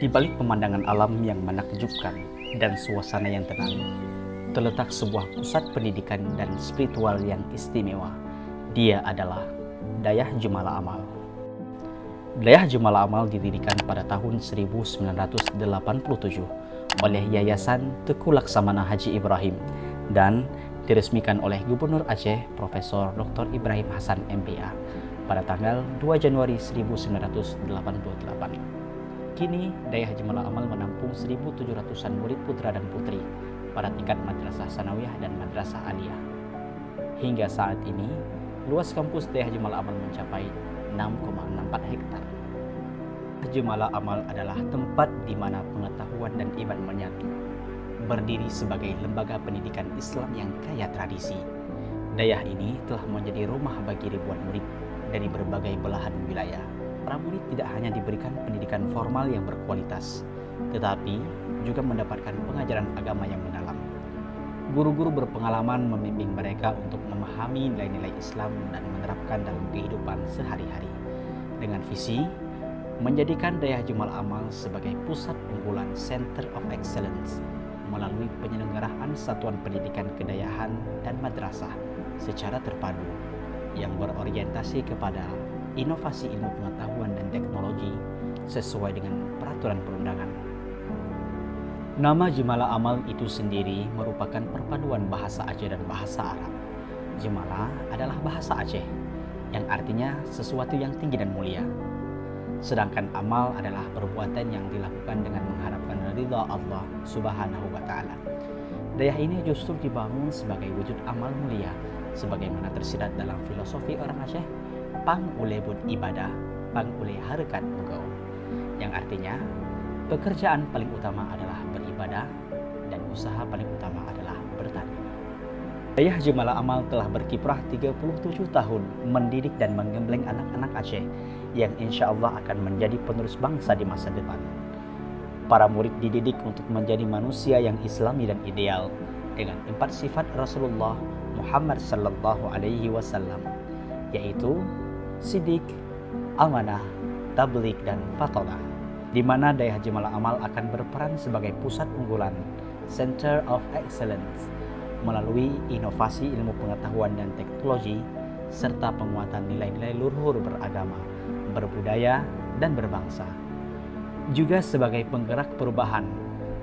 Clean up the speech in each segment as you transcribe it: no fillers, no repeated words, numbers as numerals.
Di balik pemandangan alam yang menakjubkan dan suasana yang tenang, terletak sebuah pusat pendidikan dan spiritual yang istimewa. Dia adalah Dayah Jumala Amal. Dayah Jumala Amal didirikan pada tahun 1987 oleh Yayasan Teku Laksamana Haji Ibrahim dan diresmikan oleh Gubernur Aceh Profesor Dr. Ibrahim Hasan MPA pada tanggal 2 Januari 1988. Kini Dayah Jumala Amal menampung 1.700-an murid putra dan putri pada tingkat madrasah sanawiyah dan madrasah aliyah. Hingga saat ini, luas kampus Dayah Jumala Amal mencapai 6,64 hektar. Jumala Amal adalah tempat di mana pengetahuan dan iman menyatu. Berdiri sebagai lembaga pendidikan Islam yang kaya tradisi, Dayah ini telah menjadi rumah bagi ribuan murid dari berbagai belahan wilayah. Para murid tidak hanya diberikan pendidikan formal yang berkualitas, tetapi juga mendapatkan pengajaran agama yang mendalam. Guru-guru berpengalaman membimbing mereka untuk memahami nilai-nilai Islam dan menerapkan dalam kehidupan sehari-hari. Dengan visi menjadikan Dayah Jumala Amal sebagai pusat unggulan Center of Excellence melalui penyelenggaraan satuan pendidikan kedayahan dan madrasah secara terpadu yang berorientasi kepada inovasi ilmu pengetahuan dan teknologi sesuai dengan peraturan perundangan. Nama Jumala Amal itu sendiri merupakan perpaduan bahasa Aceh dan bahasa Arab. Jumala adalah bahasa Aceh yang artinya sesuatu yang tinggi dan mulia. Sedangkan amal adalah perbuatan yang dilakukan dengan mengharapkan ridha Allah Subhanahu wa Ta'ala. Dayah ini justru dibangun sebagai wujud amal mulia, sebagaimana tersirat dalam filosofi orang Aceh, pang ule bud ibadah, pang ule harekat mugau, yang artinya pekerjaan paling utama adalah beribadah dan usaha paling utama adalah bertani. Dayah Jumala Amal telah berkiprah 37 tahun mendidik dan menggembleng anak-anak Aceh yang insya Allah akan menjadi penerus bangsa di masa depan. Para murid dididik untuk menjadi manusia yang islami dan ideal dengan 4 sifat Rasulullah Muhammad sallallahu alaihi wasallam, yaitu sidik, amanah, tabligh dan fatalah, di mana Dayah Jumala Amal akan berperan sebagai pusat unggulan Center of Excellence melalui inovasi ilmu pengetahuan dan teknologi serta penguatan nilai-nilai luhur beragama, berbudaya, dan berbangsa. Juga sebagai penggerak perubahan,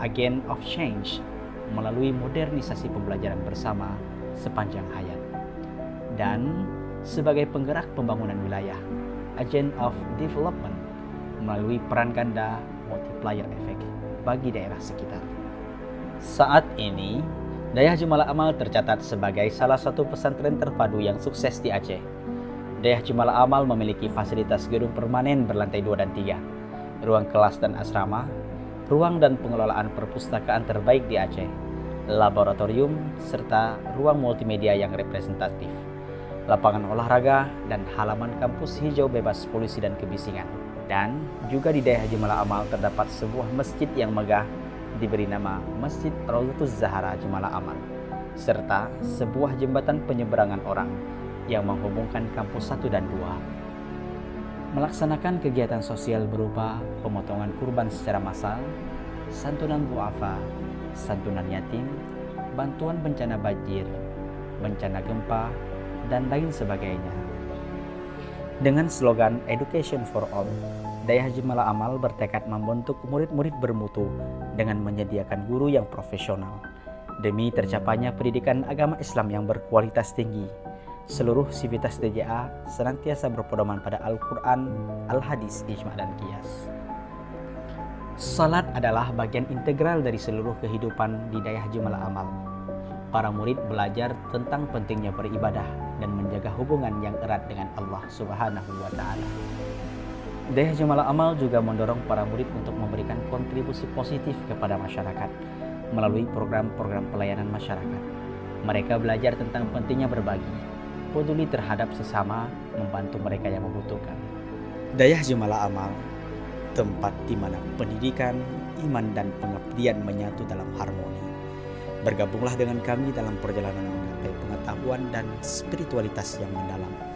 agent of change, melalui modernisasi pembelajaran bersama sepanjang hayat. Dan sebagai penggerak pembangunan wilayah, agent of development, melalui peran ganda multiplier effect bagi daerah sekitar. Saat ini, Dayah Jumala Amal tercatat sebagai salah satu pesantren terpadu yang sukses di Aceh. Dayah Jumala Amal memiliki fasilitas gedung permanen berlantai 2 dan 3, ruang kelas dan asrama, ruang dan pengelolaan perpustakaan terbaik di Aceh, laboratorium, serta ruang multimedia yang representatif, lapangan olahraga, dan halaman kampus hijau bebas polusi dan kebisingan. Dan juga di Dayah Jumala Amal terdapat sebuah masjid yang megah diberi nama Masjid Raudhatuz Zahra Jumala Amal, serta sebuah jembatan penyeberangan orang yang menghubungkan kampus 1 dan 2. Melaksanakan kegiatan sosial berupa pemotongan kurban secara massal, santunan duafa, santunan yatim, bantuan bencana banjir, bencana gempa, dan lain sebagainya. Dengan slogan Education for All, Dayah Jumala Amal bertekad membentuk murid-murid bermutu dengan menyediakan guru yang profesional. Demi tercapainya pendidikan agama Islam yang berkualitas tinggi, seluruh sivitas DJA senantiasa berpedoman pada Al-Quran, Al-Hadis, Ijma' dan Qiyas. Salat adalah bagian integral dari seluruh kehidupan di Dayah Jumala Amal. Para murid belajar tentang pentingnya beribadah dan menjaga hubungan yang erat dengan Allah Subhanahu wa Ta'ala. Dayah Jumala Amal juga mendorong para murid untuk memberikan kontribusi positif kepada masyarakat melalui program-program pelayanan masyarakat. Mereka belajar tentang pentingnya berbagi, peduli terhadap sesama, membantu mereka yang membutuhkan. Dayah Jumala Amal, tempat di mana pendidikan, iman, dan pengabdian menyatu dalam harmoni. Bergabunglah dengan kami dalam perjalanan mencapai pengetahuan dan spiritualitas yang mendalam.